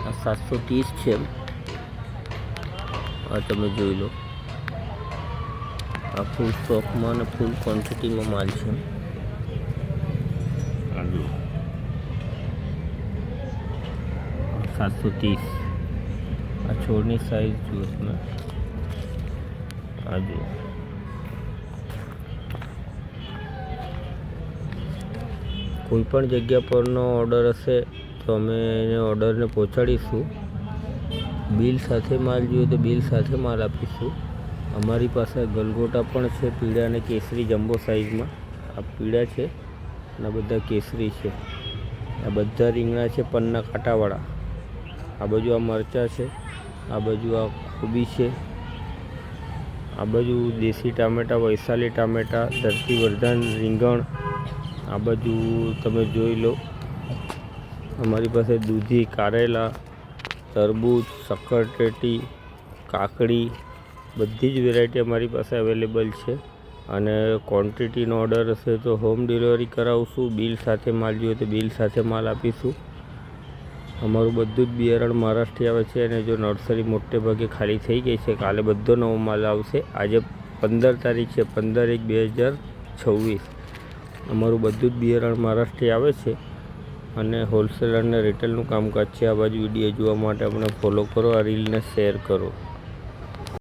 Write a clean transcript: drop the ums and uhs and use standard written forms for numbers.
આ 730 છે. આ તમે જોઈ લો, આ ફૂલ સ્ટોકમાં અને ફૂલ ક્વોન્ટિટીમાં માલ છે. આ જુઓ 730. આ છોડની સાઈઝ જુઓ તમે. આ જુઓ કોઈ પણ જગ્યા પરનો ઓર્ડર હશે તો અમે એને ઓર્ડરને પહોંચાડીશું. બિલ સાથે માલ જોઈએ તો બિલ સાથે માલ આપીશું. અમારી પાસે ગલગોટા પણ છે, પીળા અને કેસરી જમ્બો સાઇઝમાં. આ પીળા છે અને બધા કેસરી છે. આ બધા રીંગણા છે પન્ના કાંટાવાળા. આ બાજુ આ મરચાં છે, આ બાજુ આ કોબી છે, આ બાજુ દેશી ટામેટાં, વૈશાલી ટામેટાં, ધરતીવર્ધન રીંગણ. આ બાજુ તમે જોઈ લો, અમારી પાસે દૂધી, કારેલા, તરબૂચ, શક્કરટેટી, કાકડી, બધી જ વેરાયટી અમારી પાસે અવેલેબલ છે. અને ક્વોન્ટિટીનો ઓર્ડર હશે તો હોમ ડિલિવરી કરાવશું. બિલ સાથે માલ જોઈએ તો બિલ સાથે માલ આપીશું. અમારું બધું જ બિયારણ મહારાષ્ટ્રથી આવે છે અને જો નર્સરી મોટે ભાગે ખાલી થઈ ગઈ છે. કાલે બધો નવો માલ આવશે. આજે 15 તારીખ છે, 15/1/2026. અમારું બધું જ બિયારણ મહારાષ્ટ્રથી આવે છે અને હોલસેલ અને રિટેલનું કામકાજ છે. આ બાજુ વિડીયો જોવા માટે અમને ફોલો કરો, આ રીલને શેર કરો.